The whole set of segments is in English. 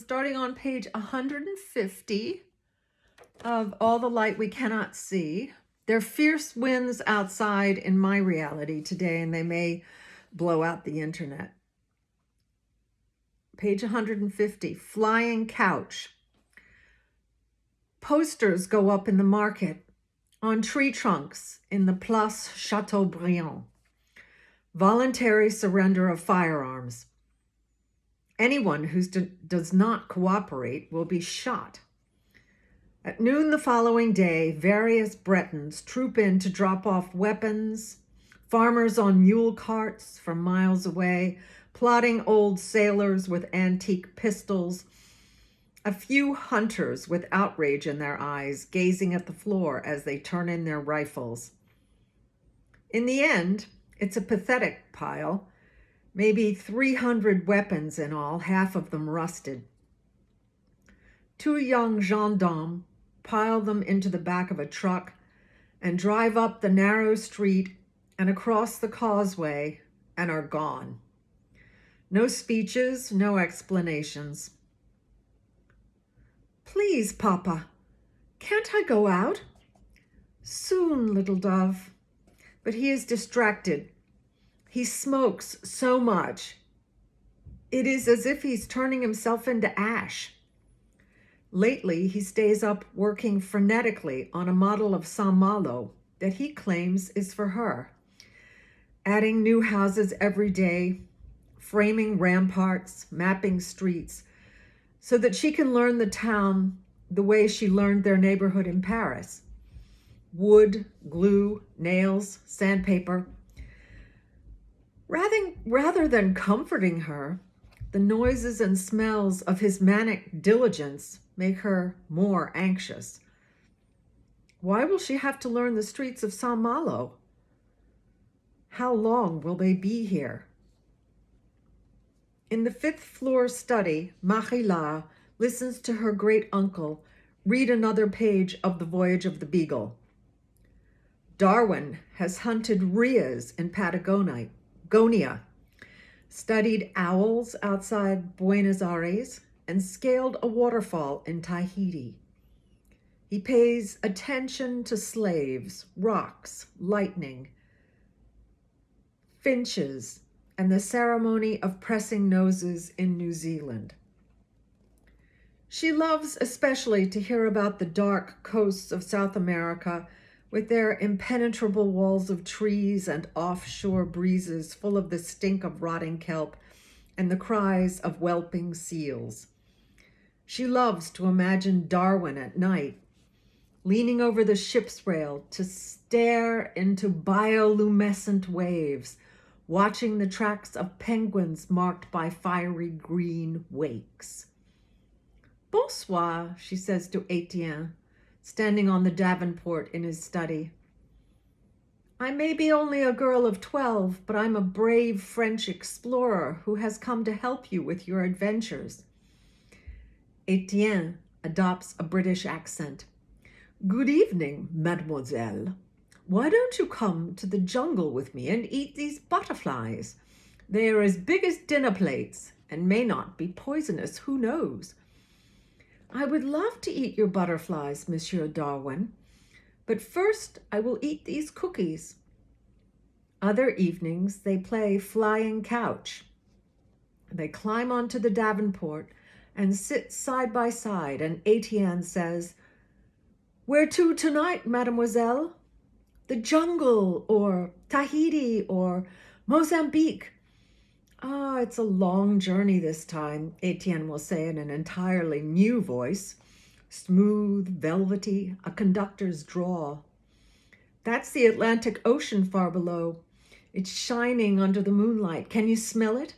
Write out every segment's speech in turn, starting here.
starting on page 150 of All the Light We Cannot See. There are fierce winds outside in my reality today, and they may blow out the internet. Page 150, Flying Couch. Posters go up in the market, on tree trunks in the Place Chateaubriand. Voluntary surrender of firearms. Anyone who does not cooperate will be shot. At noon the following day, various Bretons troop in to drop off weapons, farmers on mule carts from miles away, plodding old sailors with antique pistols, a few hunters with outrage in their eyes, gazing at the floor as they turn in their rifles. In the end, it's a pathetic pile, maybe 300 weapons in all, half of them rusted. Two young gendarmes pile them into the back of a truck and drive up the narrow street and across the causeway and are gone. No speeches, no explanations. "Please, Papa, can't I go out?" "Soon, little dove." But he is distracted. He smokes so much. It is as if he's turning himself into ash. Lately, he stays up working frenetically on a model of Saint-Malo that he claims is for her, adding new houses every day, framing ramparts, mapping streets, so that she can learn the town the way she learned their neighborhood in Paris. Wood, glue, nails, sandpaper. Rather than comforting her, the noises and smells of his manic diligence make her more anxious. Why will she have to learn the streets of Saint-Malo? How long will they be here? In the 5th floor study, Marie-Laure listens to her great uncle read another page of The Voyage of the Beagle. Darwin has hunted rheas in Patagonia, studied owls outside Buenos Aires, and scaled a waterfall in Tahiti. He pays attention to slaves, rocks, lightning, finches, and the ceremony of pressing noses in New Zealand. She loves especially to hear about the dark coasts of South America with their impenetrable walls of trees and offshore breezes full of the stink of rotting kelp and the cries of whelping seals. She loves to imagine Darwin at night, leaning over the ship's rail to stare into bioluminescent waves, watching the tracks of penguins marked by fiery green wakes. "Bonsoir," she says to Etienne, standing on the davenport in his study. "I may be only a girl of 12, but I'm a brave French explorer who has come to help you with your adventures." Etienne adopts a British accent. "Good evening, mademoiselle. Why don't you come to the jungle with me and eat these butterflies? They are as big as dinner plates and may not be poisonous, who knows?" "I would love to eat your butterflies, Monsieur Darwin, but first I will eat these cookies." Other evenings they play flying couch. They climb onto the davenport and sit side by side, and Etienne says, "Where to tonight, mademoiselle?" "The jungle, or Tahiti, or Mozambique." "Ah, it's a long journey this time," Etienne will say in an entirely new voice, smooth, velvety, a conductor's drawl. "That's the Atlantic Ocean far below. It's shining under the moonlight. Can you smell it?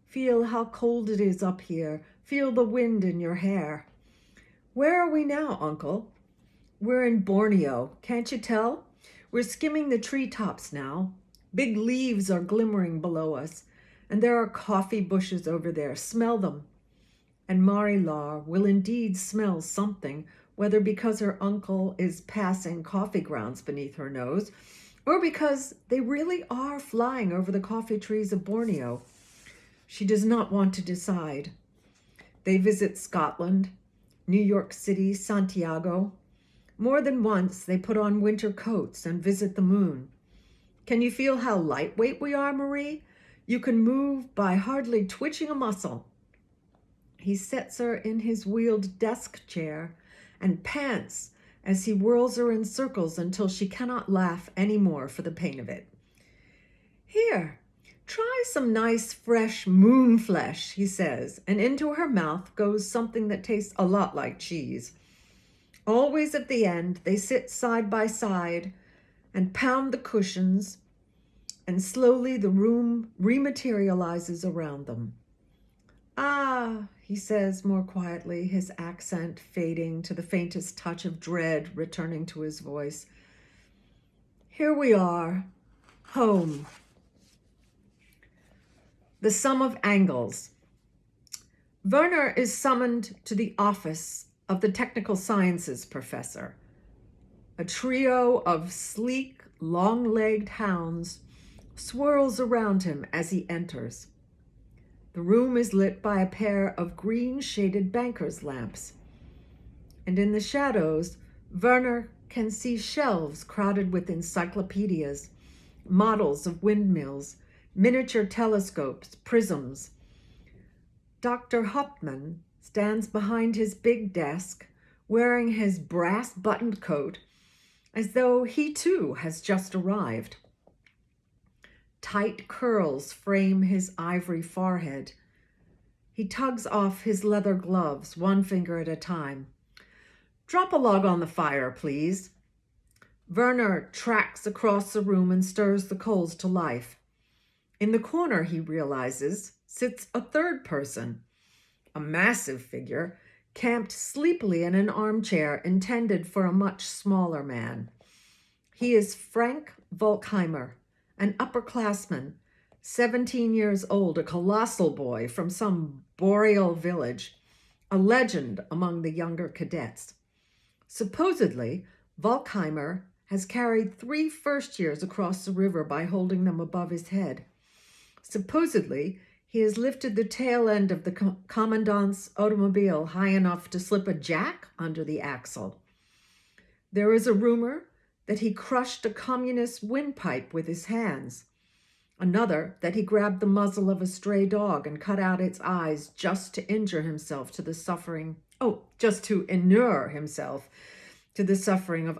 Feel how cold it is up here. Feel the wind in your hair." "Where are we now, Uncle?" "We're in Borneo. Can't you tell? We're skimming the treetops now. Big leaves are glimmering below us, and there are coffee bushes over there. Smell them." And Marie-Laure will indeed smell something, whether because her uncle is passing coffee grounds beneath her nose, or because they really are flying over the coffee trees of Borneo. She does not want to decide. They visit Scotland, New York City, Santiago. More than once, they put on winter coats and visit the moon. Can you feel how lightweight we are, Marie? You can move by hardly twitching a muscle. He sets her in his wheeled desk chair and pants as he whirls her in circles until she cannot laugh any more for the pain of it. Here, try some nice fresh moon flesh, he says, and into her mouth goes something that tastes a lot like cheese. Always at the end, they sit side by side and pound the cushions, and slowly the room rematerializes around them. Ah, he says more quietly, his accent fading to the faintest touch of dread returning to his voice. Here we are, home. The sum of angles. Werner is summoned to the office of the technical sciences professor. A trio of sleek, long-legged hounds swirls around him as he enters. The room is lit by a pair of green-shaded banker's lamps. And in the shadows, Werner can see shelves crowded with encyclopedias, models of windmills, miniature telescopes, prisms. Dr. Hauptmann stands behind his big desk, wearing his brass-buttoned coat, as though he too has just arrived. Tight curls frame his ivory forehead. He tugs off his leather gloves, one finger at a time. Drop a log on the fire, please. Werner tracks across the room and stirs the coals to life. In the corner, he realizes, sits a third person, a massive figure, camped sleepily in an armchair intended for a much smaller man. He is Frank Volkheimer, an upperclassman, 17 years old, a colossal boy from some boreal village, a legend among the younger cadets. Supposedly, Volkheimer has carried 3 first years across the river by holding them above his head. Supposedly, he has lifted the tail end of the commandant's automobile high enough to slip a jack under the axle. There is a rumor that he crushed a communist windpipe with his hands. Another that he grabbed the muzzle of a stray dog and cut out its eyes just to inure himself to the suffering of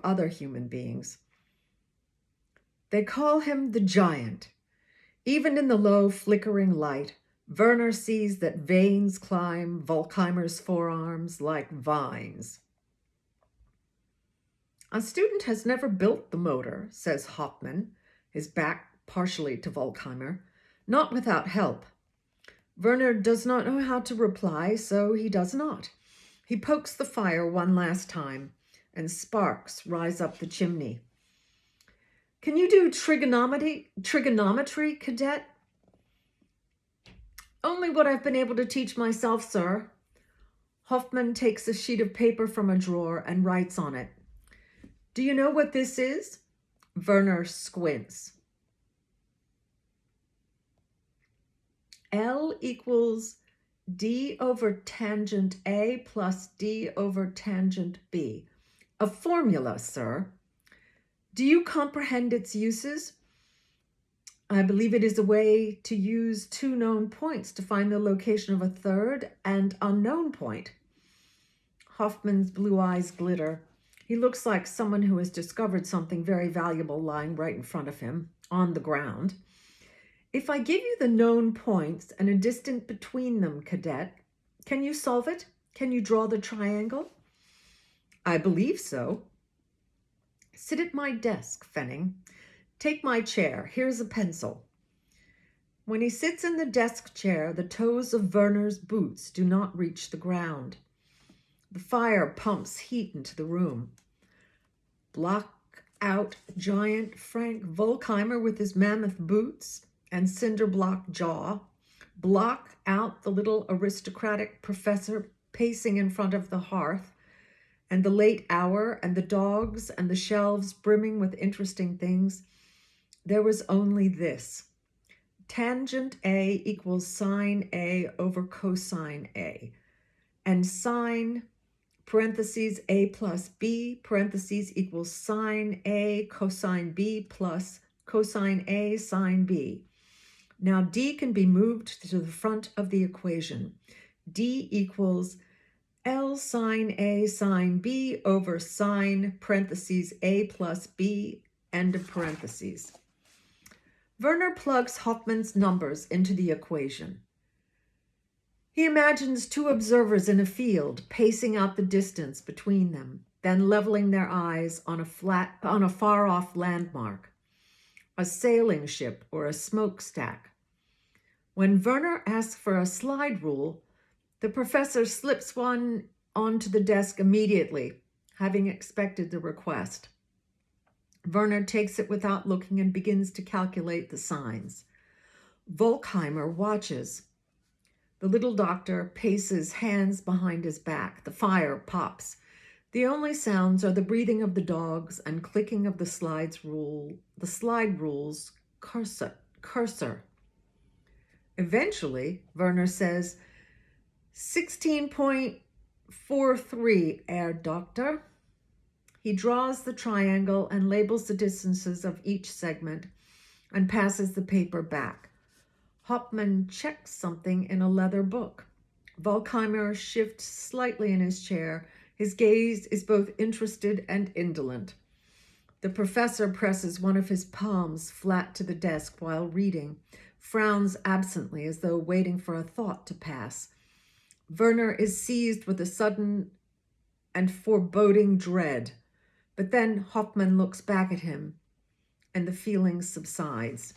other human beings. They call him the Giant. Even in the low, flickering light, Werner sees that veins climb Volkheimer's forearms like vines. A student has never built the motor, says Hauptmann, his back partially to Volkheimer, not without help. Werner does not know how to reply, so he does not. He pokes the fire one last time, and sparks rise up the chimney. Can you do trigonometry, cadet? Only what I've been able to teach myself, sir. Hoffman takes a sheet of paper from a drawer and writes on it. Do you know what this is? Werner squints. L equals d over tangent A plus d over tangent B. A formula, sir. Do you comprehend its uses? I believe it is a way to use 2 known points to find the location of a third and unknown point. Hoffman's blue eyes glitter. He looks like someone who has discovered something very valuable lying right in front of him, on the ground. If I give you the known points and a distance between them, cadet, can you solve it? Can you draw the triangle? I believe so. Sit at my desk, Fenning. Take my chair. Here's a pencil. When he sits in the desk chair, the toes of Werner's boots do not reach the ground. The fire pumps heat into the room. Block out giant Frank Volkheimer with his mammoth boots and cinder block jaw. Block out the little aristocratic professor pacing in front of the hearth, and the late hour and the dogs and the shelves brimming with interesting things. There was only this. Tangent A equals sine A over cosine A. and sine parentheses A plus B parentheses equals sine A cosine B plus cosine A sine B. Now D can be moved to the front of the equation. D equals L sine A sine B over sine parentheses A plus B end of parentheses. Werner plugs Hoffman's numbers into the equation. He imagines two observers in a field pacing out the distance between them, then leveling their eyes on a far-off landmark, a sailing ship or a smokestack. When Werner asks for a slide rule, the professor slips one onto the desk immediately, having expected the request. Werner takes it without looking and begins to calculate the signs. Volkheimer watches. The little doctor paces, hands behind his back. The fire pops. The only sounds are the breathing of the dogs and clicking of the slide rule's cursor. Eventually, Werner says, 16.43, Herr Doctor. He draws the triangle and labels the distances of each segment and passes the paper back. Hauptmann checks something in a leather book. Volkheimer shifts slightly in his chair. His gaze is both interested and indolent. The professor presses one of his palms flat to the desk while reading, frowns absently as though waiting for a thought to pass. Werner is seized with a sudden and foreboding dread, but then Hauptmann looks back at him and the feeling subsides.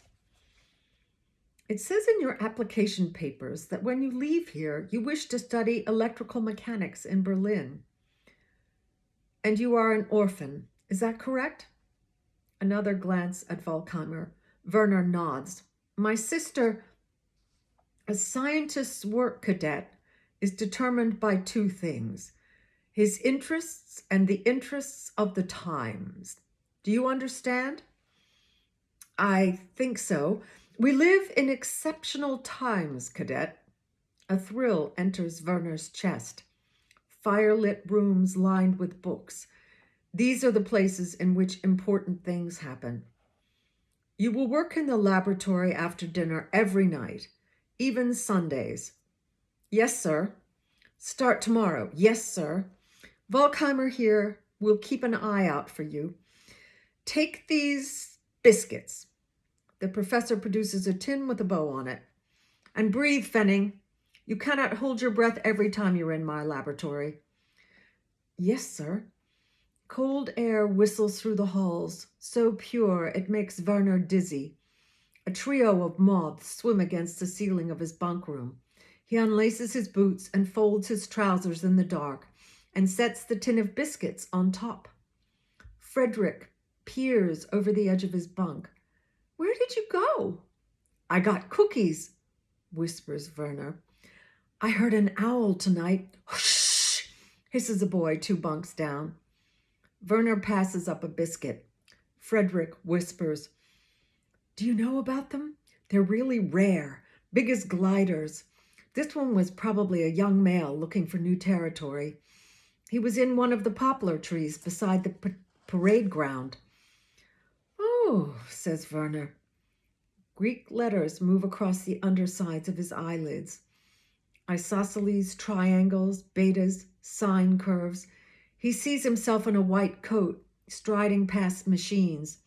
It says in your application papers that when you leave here, you wish to study electrical mechanics in Berlin. And you are an orphan. Is that correct? Another glance at Volkheimer. Werner nods. My sister, a scientist's work, cadet, is determined by two things: his interests and the interests of the times. Do you understand? I think so. We live in exceptional times, cadet. A thrill enters Werner's chest. Firelit rooms lined with books. These are the places in which important things happen. You will work in the laboratory after dinner every night, even Sundays. Yes, sir. Start tomorrow. Yes, sir. Volkheimer here will keep an eye out for you. Take these biscuits. The professor produces a tin with a bow on it. And breathe, Fenning. You cannot hold your breath every time you're in my laboratory. Yes, sir. Cold air whistles through the halls, so pure it makes Werner dizzy. A trio of moths swim against the ceiling of his bunk room. He unlaces his boots and folds his trousers in the dark and sets the tin of biscuits on top. Frederick peers over the edge of his bunk. Where did you go? I got cookies, whispers Werner. I heard an owl tonight. Whoosh, hisses a boy 2 bunks down. Werner passes up a biscuit. Frederick whispers, do you know about them? They're really rare, big as gliders. This one was probably a young male looking for new territory. He was in one of the poplar trees beside the parade ground. Oh, says Werner. Greek letters move across the undersides of his eyelids. Isosceles, triangles, betas, sine curves. He sees himself in a white coat, striding past machines.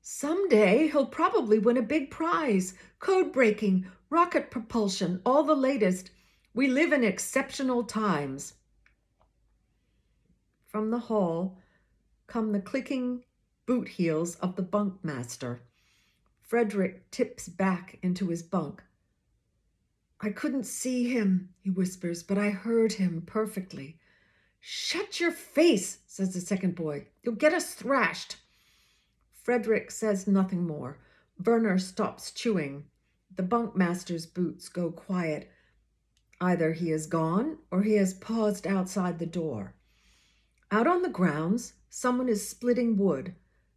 Someday he'll probably win a big prize. Code breaking, rocket propulsion, all the latest. We live in exceptional times. From the hall come the clicking boot heels of the bunk master. Frederick tips back into his bunk. I couldn't see him, he whispers, but I heard him perfectly. Shut your face, says the second boy. You'll get us thrashed. Frederick says nothing more. Werner stops chewing. The bunk master's boots go quiet. Either he is gone or he has paused outside the door. Out on the grounds, someone is splitting wood,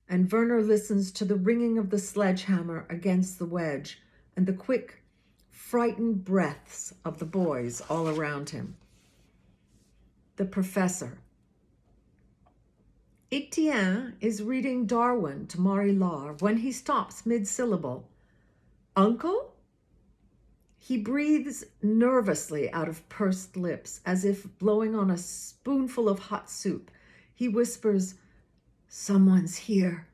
and Werner listens to the ringing of the sledgehammer against the wedge and the quick, frightened breaths of the boys all around him. The professor. Etienne is reading Darwin to Marie-Laure when he stops mid-syllable. Uncle? He breathes nervously out of pursed lips, as if blowing on a spoonful of hot soup. He whispers, "Someone's here."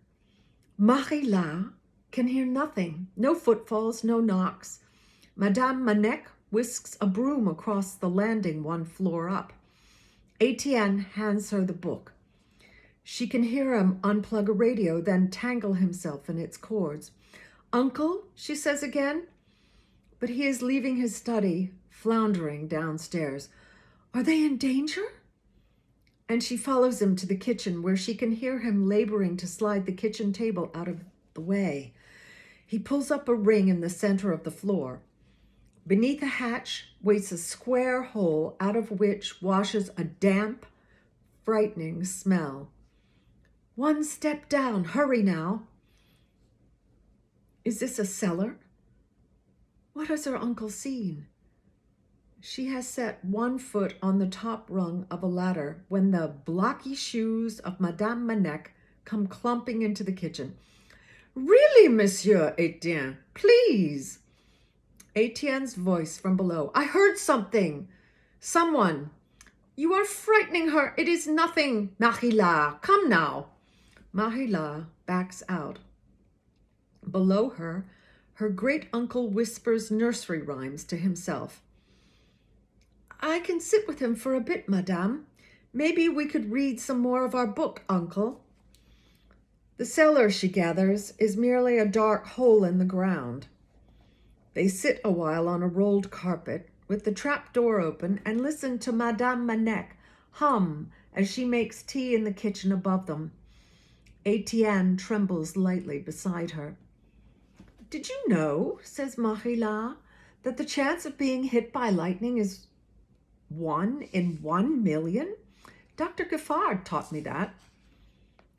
Marie-Laure can hear nothing. No footfalls, no knocks. Madame Manec whisks a broom across the landing one floor up. Etienne hands her the book. She can hear him unplug a radio, then tangle himself in its cords. "Uncle," she says again, but he is leaving his study, floundering downstairs. "Are they in danger?" And she follows him to the kitchen, where she can hear him laboring to slide the kitchen table out of the way. He pulls up a ring in the center of the floor. Beneath a hatch waits a square hole out of which washes a damp, frightening smell. "One step down, hurry now." Is this a cellar? What has her uncle seen? She has set one foot on the top rung of a ladder when the blocky shoes of Madame Manec come clumping into the kitchen. "Really, Monsieur Etienne, please." Etienne's voice from below. "I heard something. Someone. You are frightening her. It is nothing. Marie-Laure, come now." Marie-Laure backs out. Below her, her great-uncle whispers nursery rhymes to himself. "I can sit with him for a bit, madame. Maybe we could read some more of our book, uncle." The cellar, she gathers, is merely a dark hole in the ground. They sit a while on a rolled carpet, with the trap door open, and listen to Madame Manec hum as she makes tea in the kitchen above them. Etienne trembles lightly beside her. "Did you know," says Marie-Laure, "that the chance of being hit by lightning is 1 in 1,000,000? Dr. Giffard taught me that."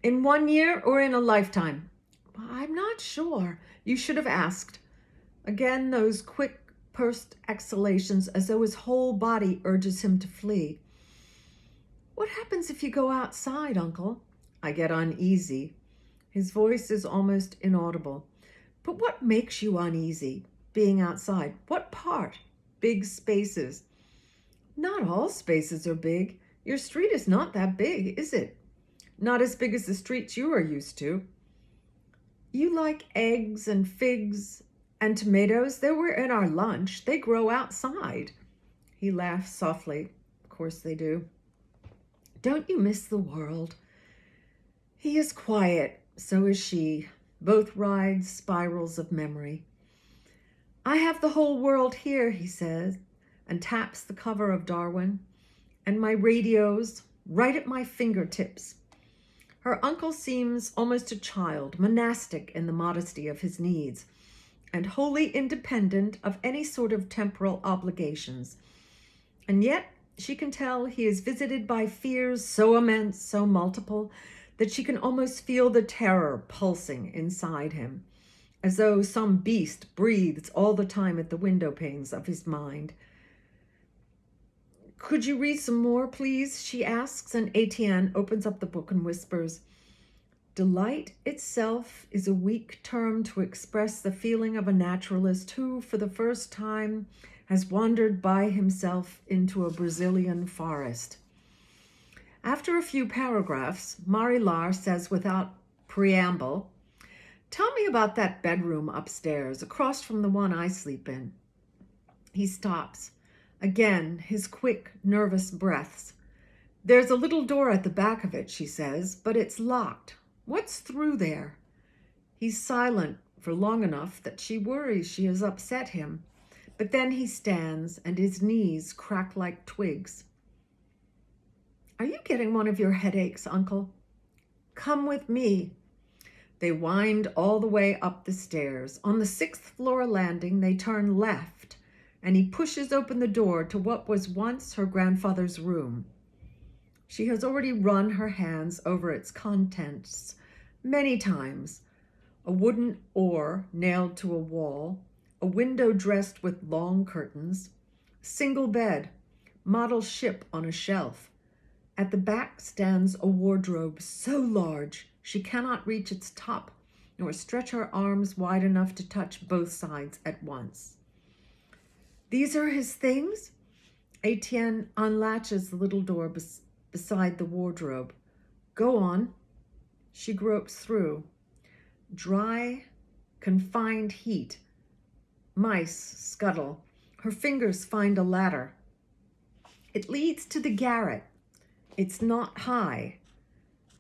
"In 1 year or in a lifetime?" "I'm not sure. You should have asked." Again, those quick, pursed exhalations, as though his whole body urges him to flee. "What happens if you go outside, uncle?" I get uneasy. His voice is almost inaudible. "But what makes you uneasy, being outside? What part?" "Big spaces." "Not all spaces are big. Your street is not that big, is it?" "Not as big as the streets you are used to." "You like eggs and figs and tomatoes? They were in our lunch. They grow outside." He laughs softly. Of course they do. "Don't you miss the world?" He is quiet, so is she. Both ride spirals of memory. "I have the whole world here," he says, and taps the cover of Darwin, "and my radios right at my fingertips." Her uncle seems almost a child, monastic in the modesty of his needs, and wholly independent of any sort of temporal obligations. And yet she can tell he is visited by fears so immense, so multiple, that she can almost feel the terror pulsing inside him, as though some beast breathes all the time at the window panes of his mind. "Could you read some more, please?" she asks, and Etienne opens up the book and whispers, "Delight itself is a weak term to express the feeling of a naturalist who, for the first time, has wandered by himself into a Brazilian forest." After a few paragraphs, Marie-Laure says without preamble, "Tell me about that bedroom upstairs, across from the one I sleep in." He stops. Again, his quick, nervous breaths. "There's a little door at the back of it," she says, "but it's locked. What's through there?" He's silent for long enough that she worries she has upset him, but then he stands and his knees crack like twigs. "Are you getting one of your headaches, uncle?" "Come with me." They wind all the way up the stairs. On the 6th floor landing, they turn left, and he pushes open the door to what was once her grandfather's room. She has already run her hands over its contents many times. A wooden oar nailed to a wall, a window dressed with long curtains, single bed, model ship on a shelf, At the back stands a wardrobe so large she cannot reach its top, nor stretch her arms wide enough to touch both sides at once. These are his things? Etienne unlatches the little door beside the wardrobe. Go on. She gropes through. Dry, confined heat. Mice scuttle. Her fingers find a ladder. It leads to the garret. It's not high.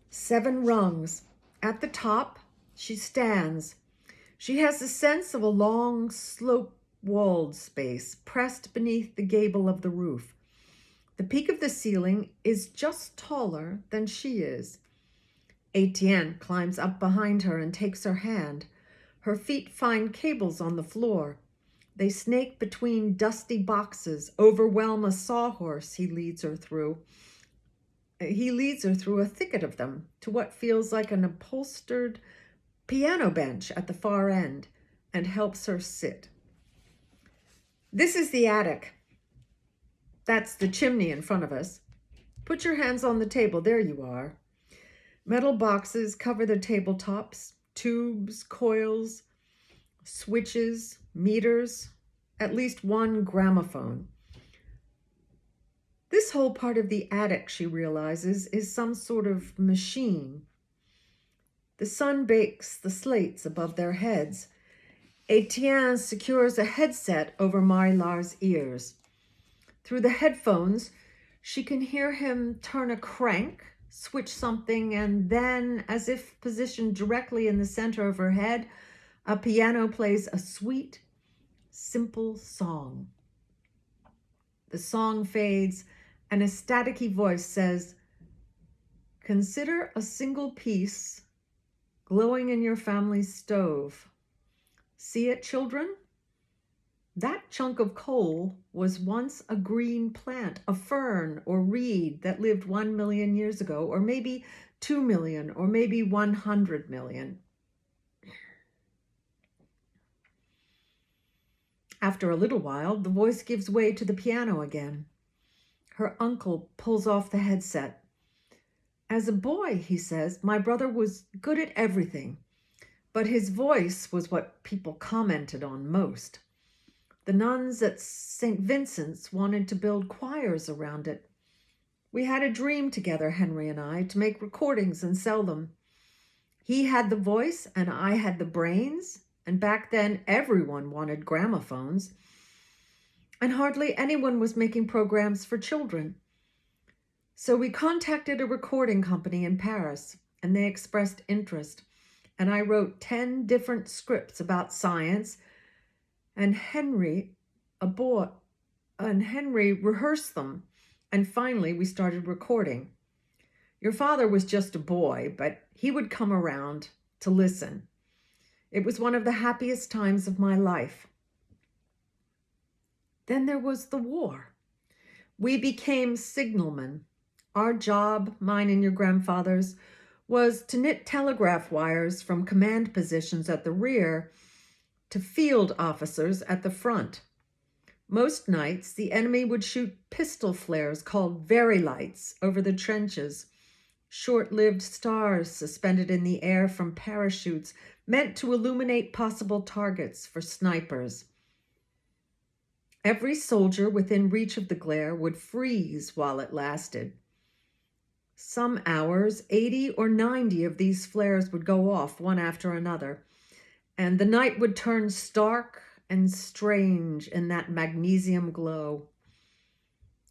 7 rungs. At the top, she stands. She has the sense of a long, slope-walled space pressed beneath the gable of the roof. The peak of the ceiling is just taller than she is. Etienne climbs up behind her and takes her hand. Her feet find cables on the floor. They snake between dusty boxes, overwhelm a sawhorse he leads her through. He leads her through a thicket of them to what feels like an upholstered piano bench at the far end and helps her sit. This is the attic. That's the chimney in front of us. Put your hands on the table. There you are. Metal boxes cover the tabletops, tubes, coils, switches, meters, at least one gramophone. This whole part of the attic, she realizes, is some sort of machine. The sun bakes the slates above their heads. Etienne secures a headset over Marie-Laur's ears. Through the headphones, she can hear him turn a crank, switch something, and then, as if positioned directly in the center of her head, a piano plays a sweet, simple song. The song fades, and a staticky voice says, "Consider a single piece glowing in your family's stove. See it, children? That chunk of coal was once a green plant, a fern or reed that lived 1 million years ago, or maybe 2 million, or maybe 100 million. After a little while, the voice gives way to the piano again. Her uncle pulls off the headset. As a boy, he says, my brother was good at everything, but his voice was what people commented on most. The nuns at St. Vincent's wanted to build choirs around it. We had a dream together, Henry and I, to make recordings and sell them. He had the voice and I had the brains, and back then everyone wanted gramophones. And hardly anyone was making programs for children. So we contacted a recording company in Paris, and they expressed interest. And I wrote 10 different scripts about science, and Henry rehearsed them, and finally we started recording. Your father was just a boy, but he would come around to listen. It was one of the happiest times of my life. Then there was the war. We became signalmen. Our job, mine and your grandfather's, was to knit telegraph wires from command positions at the rear to field officers at the front. Most nights, the enemy would shoot pistol flares called very-lights over the trenches, short-lived stars suspended in the air from parachutes meant to illuminate possible targets for snipers. Every soldier within reach of the glare would freeze while it lasted. Some hours, 80 or 90 of these flares would go off one after another, and the night would turn stark and strange in that magnesium glow.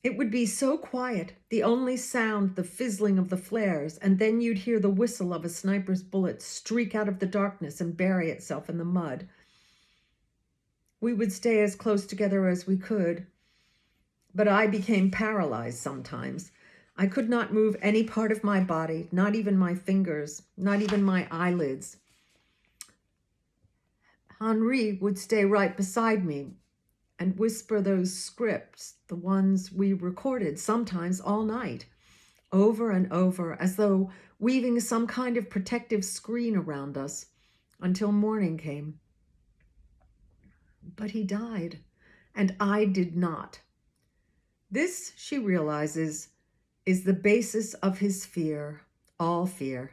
It would be so quiet, the only sound the fizzling of the flares, and then you'd hear the whistle of a sniper's bullet streak out of the darkness and bury itself in the mud. We would stay as close together as we could, but I became paralyzed sometimes. I could not move any part of my body, not even my fingers, not even my eyelids. Henri would stay right beside me and whisper those scripts, the ones we recorded sometimes all night, over and over, as though weaving some kind of protective screen around us, until morning came. But he died, and I did not. This, she realizes, is the basis of his fear, all fear,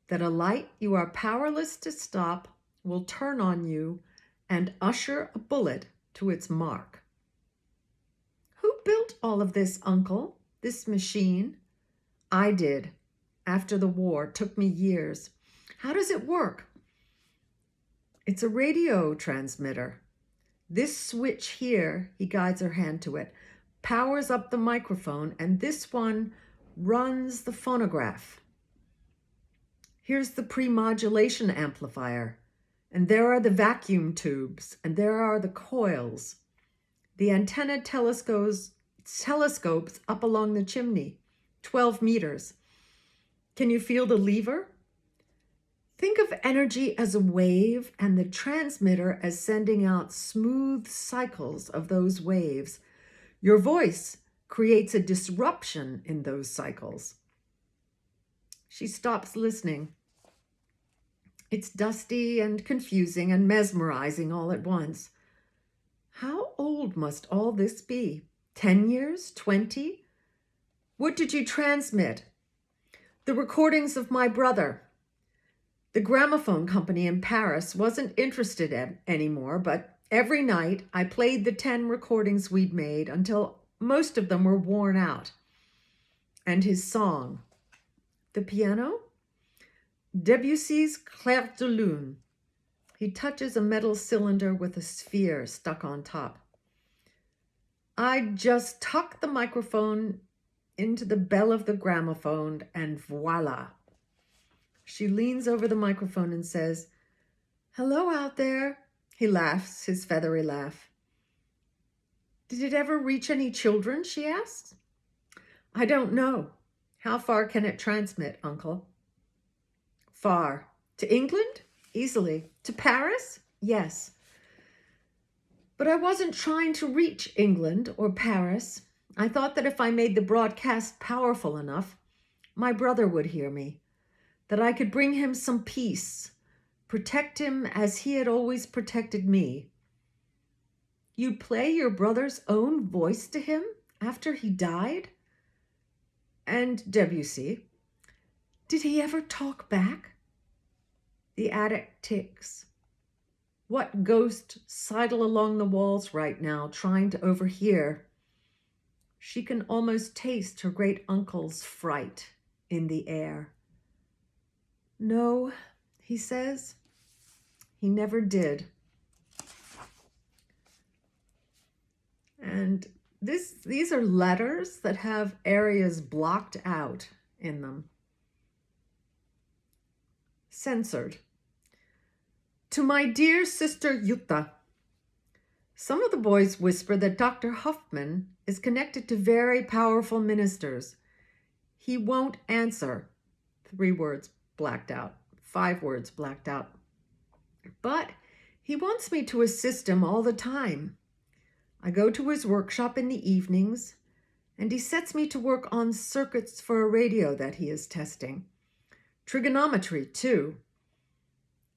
that a light you are powerless to stop will turn on you and usher a bullet to its mark. Who built all of this, Uncle? This machine? I did. After the war. Took me years. How does it work? It's a radio transmitter. This switch here, he guides her hand to it, powers up the microphone, and this one runs the phonograph. Here's the pre-modulation amplifier, and there are the vacuum tubes, and there are the coils. The antenna telescopes up along the chimney, 12 meters. Can you feel the lever? Think of energy as a wave and the transmitter as sending out smooth cycles of those waves. Your voice creates a disruption in those cycles. She stops listening. It's dusty and confusing and mesmerizing all at once. How old must all this be? 10 years? 20? What did you transmit? The recordings of my brother. The gramophone company in Paris wasn't interested anymore, but every night I played the 10 recordings we'd made until most of them were worn out. And his song. The piano? Debussy's Clair de Lune. He touches a metal cylinder with a sphere stuck on top. I just tuck the microphone into the bell of the gramophone and voila. She leans over the microphone and says, "Hello out there." He laughs, his feathery laugh. "Did it ever reach any children?" she asks. "I don't know. How far can it transmit, Uncle?" "Far. To England? Easily. To Paris? Yes. But I wasn't trying to reach England or Paris. I thought that if I made the broadcast powerful enough, my brother would hear me, that I could bring him some peace, protect him as he had always protected me." "You'd play your brother's own voice to him after he died?" "And Debussy. Did he ever talk back?" The attic ticks. What ghost sidle along the walls right now, trying to overhear? She can almost taste her great uncle's fright in the air. "No," he says. He never did. And these are letters that have areas blocked out in them. Censored. To my dear sister Jutta. Some of the boys whisper that Dr. Huffman is connected to very powerful ministers. He won't answer. 3 words blacked out. 5 words blacked out. But he wants me to assist him all the time. I go to his workshop in the evenings, and he sets me to work on circuits for a radio that he is testing. Trigonometry, too.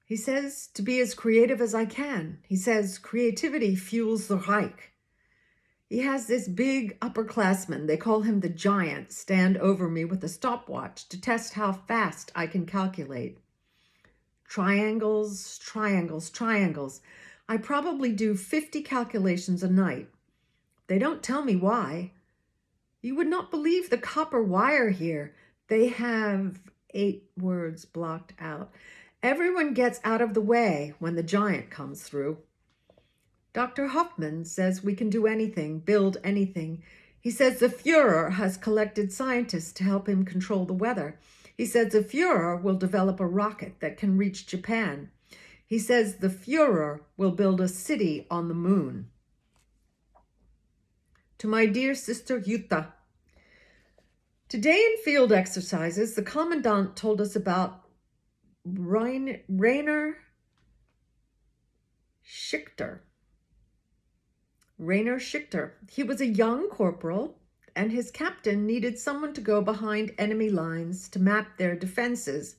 He says to be as creative as I can. He says creativity fuels the Reich. He has this big upperclassman, they call him the Giant, stand over me with a stopwatch to test how fast I can calculate. Triangles, triangles, triangles. I probably do 50 calculations a night. They don't tell me why. You would not believe the copper wire here. They have 8 words blocked out. Everyone gets out of the way when the Giant comes through. Dr. Huffman says we can do anything, build anything. He says the Fuhrer has collected scientists to help him control the weather. He says the Fuhrer will develop a rocket that can reach Japan. He says the Fuhrer will build a city on the moon. To my dear sister Jutta. Today in field exercises, the commandant told us about Rainer Schichter. Rainer Schichter. He was a young corporal, and his captain needed someone to go behind enemy lines to map their defenses.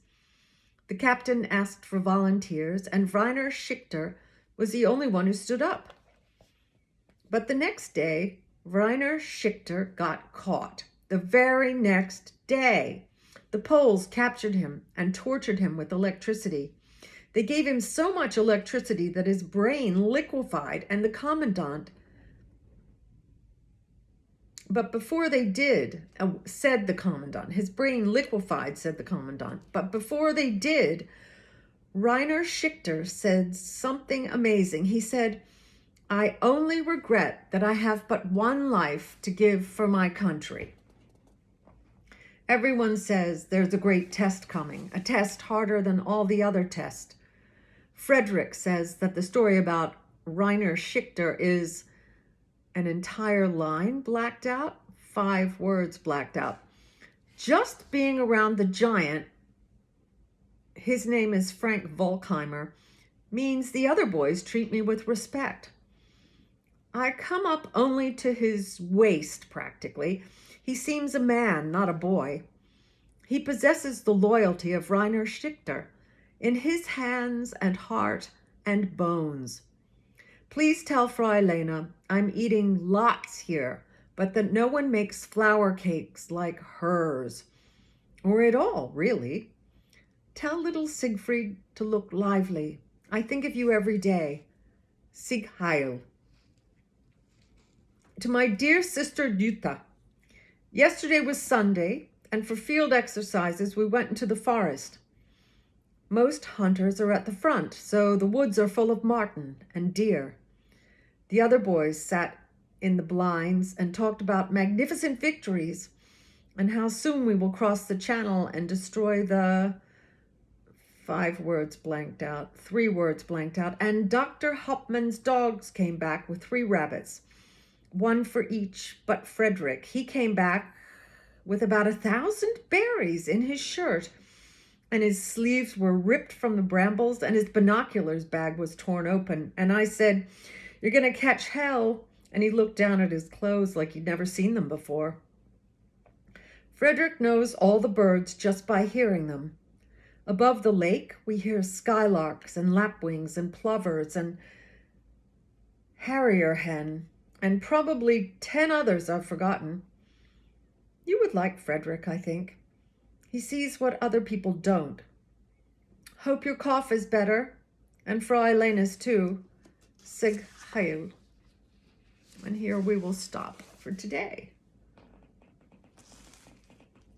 The captain asked for volunteers, and Rainer Schichter was the only one who stood up. But the next day, Rainer Schichter got caught. the very next day. The Poles captured him and tortured him with electricity. They gave him so much electricity that his brain liquefied, and the commandant, but before they did, said the commandant, his brain liquefied, said the commandant, but before they did, Rainer Schichter said something amazing. He said, "I only regret that I have but one life to give for my country." Everyone says there's a great test coming, a test harder than all the other tests. Frederick says that the story about Rainer Schichter is an entire line blacked out, 5 words blacked out. Just being around the giant, his name is Frank Volkheimer, means the other boys treat me with respect. I come up only to his waist, practically. He seems a man, not a boy. He possesses the loyalty of Rainer Schichter in his hands and heart and bones. Please tell Frau Lena I'm eating lots here, but that no one makes flour cakes like hers, or at all, really. Tell little Siegfried to look lively. I think of you every day. Sieg Heil. To my dear sister Jutta, yesterday was Sunday, and for field exercises we went into the forest. Most hunters are at the front, so the woods are full of marten and deer. The other boys sat in the blinds and talked about magnificent victories and how soon we will cross the channel and destroy the 5 words blanked out, 3 words blanked out, and Dr. Hauptmann's dogs came back with 3 rabbits, 1 for each but Frederick. He came back with about 1,000 berries in his shirt, and his sleeves were ripped from the brambles, and his binoculars bag was torn open. And I said, "You're going to catch hell." And he looked down at his clothes like he'd never seen them before. Frederick knows all the birds just by hearing them. Above the lake, we hear skylarks and lapwings and plovers and harrier hen, and probably 10 others I've forgotten. You would like Frederick, I think. He sees what other people don't. Hope your cough is better, and Frau Elena's too. Sieg Heil. And here we will stop for today.